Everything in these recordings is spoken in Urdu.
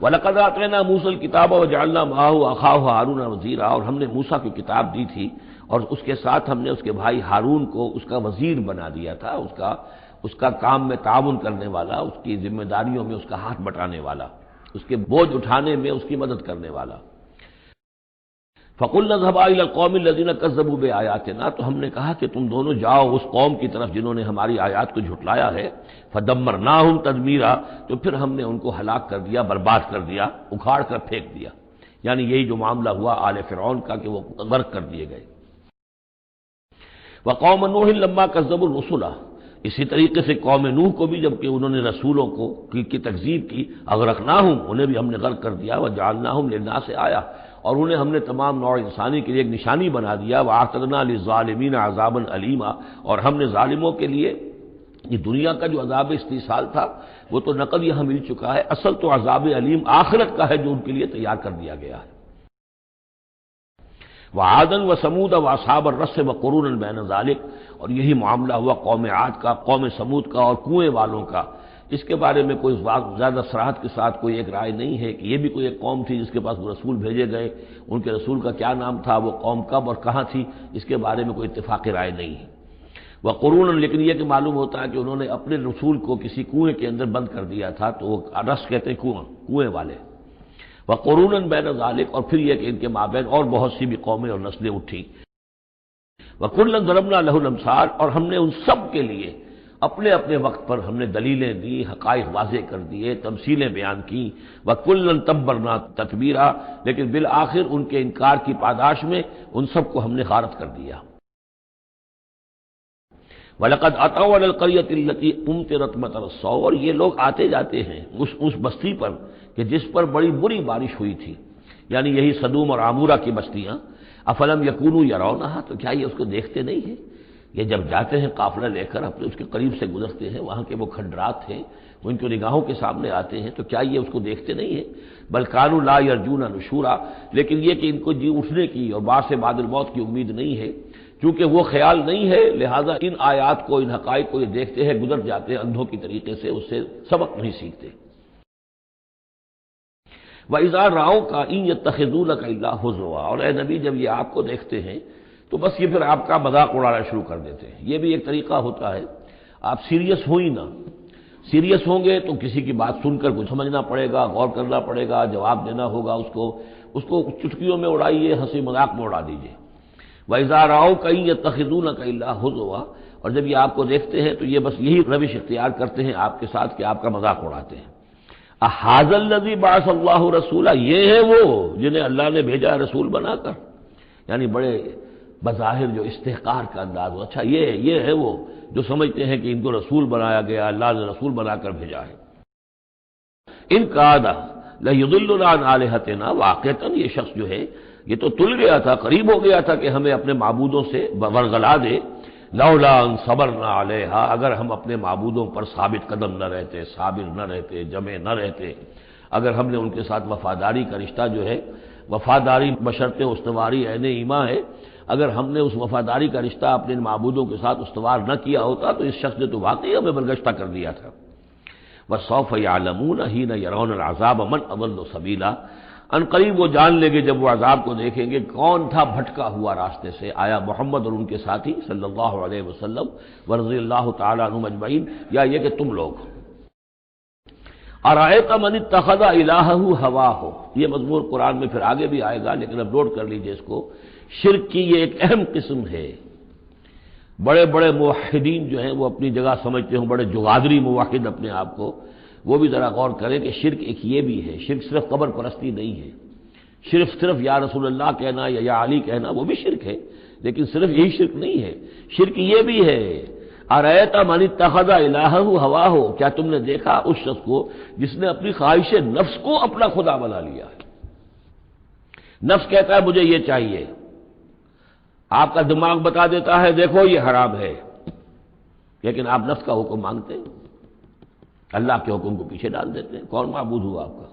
وَلَقَدْ آتَيْنَا مُوسَى الْكِتَابَ وَجَعَلْنَا مَعَهُ أَخَاهُ هَارُونَ وَزِيرًا، اور ہم نے موسیٰ کی کتاب دی تھی اور اس کے ساتھ ہم نے اس کے بھائی ہارون کو اس کا وزیر بنا دیا تھا، اس کا کام میں تعاون کرنے والا، اس کی ذمہ داریوں میں اس کا ہاتھ بٹانے والا، اس کے بوجھ اٹھانے میں اس کی مدد کرنے والا۔ فَقُلْنَا اذْهَبَا إِلَى الْقَوْمِ الَّذِينَ كَذَّبُوا بِآيَاتِنَا، تو ہم نے کہا کہ تم دونوں جاؤ اس قوم کی طرف جنہوں نے ہماری آیات کو جھٹلایا ہے، فَدَمَّرْنَاهُمْ تَدْمِيرًا، تو پھر ہم نے ان کو ہلاک کر دیا، برباد کر دیا، اکھاڑ کر پھینک دیا، یعنی یہی جو معاملہ ہوا آل فرعون کا کہ وہ غرق کر دیے گئے۔ وَقَوْمَ نُوحٍ لَمَّا كَذَّبُوا الرُّسُلَ، اسی طریقے سے قوم نوح کو بھی جب کہ انہوں نے رسولوں کی تکذیب کی، اغرقناہم، انہیں بھی ہم نے غرق کر دیا، وجعلناہم للناس آیہ، اور انہیں ہم نے تمام نوع انسانی کے لیے ایک نشانی بنا دیا، وَأَعْتَدْنَا لِلظَّالِمِينَ عَذَابًا أَلِيمًا، اور ہم نے ظالموں کے لیے یہ دنیا کا جو عذاب استیصال تھا وہ تو نقد یہاں مل چکا ہے، اصل تو عذاب علیم آخرت کا ہے جو ان کے لیے تیار کر دیا گیا ہے۔ وعادا وثمود واصحاب الرس وقرون بین ذلک، اور یہی معاملہ ہوا قوم عاد کا، قوم سمود کا اور کنویں والوں کا۔ اس کے بارے میں کوئی زیادہ صراحت کے ساتھ کوئی ایک رائے نہیں ہے کہ یہ بھی کوئی ایک قوم تھی جس کے پاس وہ رسول بھیجے گئے، ان کے رسول کا کیا نام تھا، وہ قوم کب اور کہاں تھی، اس کے بارے میں کوئی اتفاقی رائے نہیں ہے۔ وقرون، لیکن یہ کہ معلوم ہوتا ہے کہ انہوں نے اپنے رسول کو کسی کنویں کے اندر بند کر دیا تھا، تو وہ رس کہتے ہیں کنویں والے۔ وقرون بین ذالک، اور پھر یہ کہ ان کے مابین اور بہت سی بھی قومیں اور نسلیں اٹھی۔ وَكُلًّا ضَرَبْنَا لَهُ الْأَمْثَالَ، اور ہم نے ان سب کے لیے اپنے اپنے وقت پر ہم نے دلیلیں دی، حقائق واضح کر دیے، تمثیلیں بیان کی۔ وَكُلًّا تَبَّرْنَا تَتْبِيرًا، لیکن بالآخر ان کے انکار کی پاداش میں ان سب کو ہم نے غارت کر دیا۔ وَلَقَدْ أَتَوْا عَلَى الْقَرْيَةِ الَّتِي أُمْطِرَتْ مَطَرَ السَّوْءِ، اور یہ لوگ آتے جاتے ہیں اس بستی پر کہ جس پر بڑی بری بارش ہوئی تھی، یعنی یہی سدوم اور عمورہ کی بستیاں۔ افلم یکونوا یرونہا، تو کیا یہ اس کو دیکھتے نہیں ہیں؟ یہ جب جاتے ہیں قافلہ لے کر اپنے اس کے قریب سے گزرتے ہیں، وہاں کے وہ کھنڈرات ہیں وہ ان کی نگاہوں کے سامنے آتے ہیں، تو کیا یہ اس کو دیکھتے نہیں ہیں؟ بل کانوا لا یرجون نشورا، لیکن یہ کہ ان کو جی اٹھنے کی اور بعد سے بعد الموت کی امید نہیں ہے، چونکہ وہ خیال نہیں ہے، لہذا ان آیات کو، ان حقائق کو یہ دیکھتے ہیں، گزر جاتے ہیں اندھوں کی طریقے سے، اس سے سبق نہیں سیکھتے۔ وَإِذَا رَأَوْكَ إِن يَتَّخِذُونَكَ إِلَّا هُزُوًا، اور اے نبی جب یہ آپ کو دیکھتے ہیں تو بس یہ پھر آپ کا مذاق اڑانا شروع کر دیتے ہیں۔ یہ بھی ایک طریقہ ہوتا ہے، آپ سیریس ہو ہی نہ، سیریس ہوں گے تو کسی کی بات سن کر کچھ سمجھنا پڑے گا، غور کرنا پڑے گا، جواب دینا ہوگا، اس کو چٹکیوں میں اڑائیے، ہنسی مذاق میں اڑا دیجیے۔ وَإِذَا رَأَوْكَ إِن يَتَّخِذُونَكَ إِلَّا هُزُوًا، اور جب یہ آپ کو دیکھتے ہیں تو یہ بس یہی روش اختیار کرتے ہیں آپ کے ساتھ کہ آپ کا مذاق اڑاتے ہیں۔ اَهَٰذَا الَّذِي بَعَثَ اللَّهُ رَسُولًا، یہ ہے وہ جنہیں اللہ نے بھیجا رسول بنا کر، یعنی بڑے بظاہر جو استحقار کا انداز ہو، اچھا یہ ہے وہ جو سمجھتے ہیں کہ ان کو رسول بنایا گیا، اللہ نے رسول بنا کر بھیجا ہے۔ ان کاد لیضلنا عن آلہتنا، واقعتاً یہ شخص جو ہے یہ تو تل گیا تھا، قریب ہو گیا تھا کہ ہمیں اپنے معبودوں سے ورغلا دے۔ لولا ان صبرنا علیہا، اگر ہم اپنے معبودوں پر ثابت قدم نہ رہتے، صابر نہ رہتے، جمع نہ رہتے، اگر ہم نے ان کے ساتھ وفاداری کا رشتہ جو ہے، وفاداری بشرط استواری عین ایمان ہے، اگر ہم نے اس وفاداری کا رشتہ اپنے معبودوں کے ساتھ استوار نہ کیا ہوتا تو اس شخص نے تو واقعی ہمیں برگشتہ کر دیا تھا۔ وَسَوْفَ يَعْلَمُونَ حِينَ يَرَوْنَ الْعَذَابَ مَنْ أَضَلُّ سَبِيلًا، ان قریب وہ جان لیں گے جب وہ عذاب کو دیکھیں گے کون تھا بھٹکا ہوا راستے سے، آیا محمد اور ان کے ساتھی صلی اللہ علیہ وسلم ورضی اللہ تعالیٰ عنہم اجمعین، یا یہ کہ تم لوگ۔ أَرَأَيْتَ مَنِ اتَّخَذَ إِلَٰهَهُ هَوَاهُ، یہ مضمون قرآن میں پھر آگے بھی آئے گا، لیکن اب نوٹ کر لیجئے اس کو، شرک کی یہ ایک اہم قسم ہے۔ بڑے بڑے موحدین جو ہیں وہ اپنی جگہ سمجھتے ہوں، بڑے جغادری موحد اپنے آپ کو، وہ بھی ذرا غور کریں کہ شرک ایک یہ بھی ہے، شرک صرف قبر پرستی نہیں ہے، صرف یا رسول اللہ کہنا یا علی کہنا وہ بھی شرک ہے، لیکن صرف یہی شرک نہیں ہے، شرک یہ بھی ہے۔ أَرَأَيْتَ مَنِ اتَّخَذَ إِلَٰهَهُ هَوَاهُ، کیا تم نے دیکھا اس شخص کو جس نے اپنی خواہش نفس کو اپنا خدا بنا لیا ہے؟ نفس کہتا ہے مجھے یہ چاہیے، آپ کا دماغ بتا دیتا ہے دیکھو یہ حرام ہے، لیکن آپ نفس کا حکم مانگتے ہیں، اللہ کے حکم کو پیچھے ڈال دیتے ہیں۔ کون معبود ہوا آپ کا؟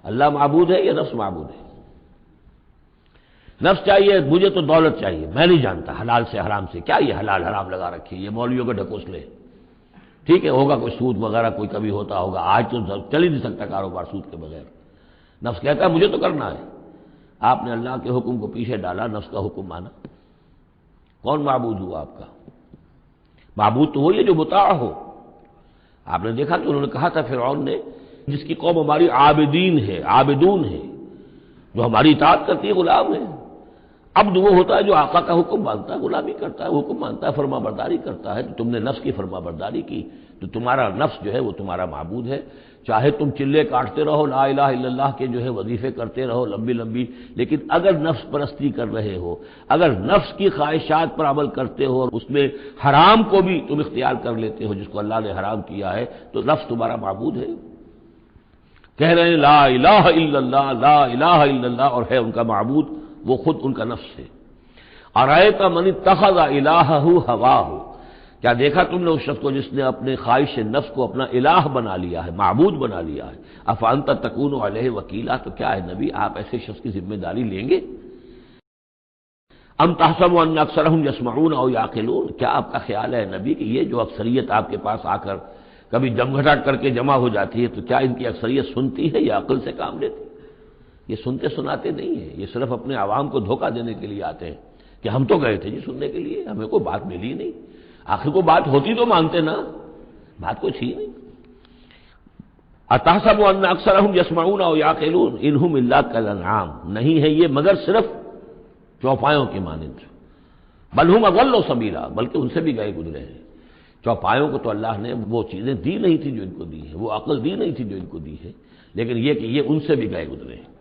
اللہ معبود ہے یا نفس معبود ہے؟ نفس چاہیے مجھے تو دولت چاہیے، میں نہیں جانتا حلال سے حرام سے، کیا یہ حلال حرام لگا رکھی، یہ مولویوں کے ڈھکوسلے، ٹھیک ہے ہوگا کوئی سود وغیرہ کوئی کبھی ہوتا ہوگا، آج تو چل ہی نہیں سکتا کاروبار سود کے بغیر۔ نفس کہتا ہے مجھے تو کرنا ہے، آپ نے اللہ کے حکم کو پیچھے ڈالا، نفس کا حکم مانا۔ کون معبود ہوا آپ کا؟ معبود تو وہی ہے جو مطاع ہو۔ آپ نے دیکھا کہ انہوں نے کہا تھا فرعون نے، جس کی قوم ہماری عابدین ہے، عابدون ہے، جو ہماری اطاعت کرتی ہے، غلام ہے۔ عبد وہ ہوتا ہے جو آقا کا حکم مانتا ہے، غلامی کرتا ہے، حکم مانتا ہے، فرما برداری کرتا ہے۔ تو تم نے نفس کی فرما برداری کی تو تمہارا نفس جو ہے وہ تمہارا معبود ہے۔ چاہے تم چلے کاٹتے رہو، لا الہ الا اللہ کے جو ہے وظیفے کرتے رہو لمبی لمبی، لیکن اگر نفس پرستی کر رہے ہو، اگر نفس کی خواہشات پر عمل کرتے ہو اور اس میں حرام کو بھی تم اختیار کر لیتے ہو جس کو اللہ نے حرام کیا ہے، تو نفس تمہارا معبود ہے۔ کہہ رہے ہیں لا الہ الا اللہ، لا الہ الا اللہ، اور ہے ان کا معبود وہ خود ان کا نفس ہے۔ ارأیت من اتخذ الہہ ہواہ، کیا دیکھا تم نے اس شخص کو جس نے اپنے خواہش نفس کو اپنا الہ بنا لیا ہے، معبود بنا لیا ہے۔ افانت تکون علیہ وکیلا، تو کیا ہے نبی آپ ایسے شخص کی ذمہ داری لیں گے؟ ام تحسب ان اکثرهم یسمعون او یعقلون، کیا آپ کا خیال ہے نبی کہ یہ جو اکثریت آپ کے پاس آ کر کبھی جمگھٹا کر کے جمع ہو جاتی ہے، تو کیا ان کی اکثریت سنتی ہے یا عقل سے کام لیتی ہے؟ یہ سنتے سناتے نہیں ہیں، یہ صرف اپنے عوام کو دھوکہ دینے کے لیے آتے ہیں کہ ہم تو گئے تھے جی سننے کے لیے، ہمیں کوئی بات ملی نہیں۔ آخر کو بات ہوتی تو مانتے نا، بات کچھ ہی نہیں۔ اتحسب ان اکثرهم یسمعون او یعقلون انہم الا کالانعام، نہیں ہے یہ مگر صرف چوپایوں کے مانند، بل ہم اضل سبیلا، بلکہ ان سے بھی گئے گزرے ہیں۔ چوپایوں کو تو اللہ نے وہ چیزیں دی نہیں تھی جو ان کو دی ہے، وہ عقل دی نہیں تھی جو ان کو دی ہے، لیکن یہ کہ یہ ان سے بھی گئے گزرے ہیں۔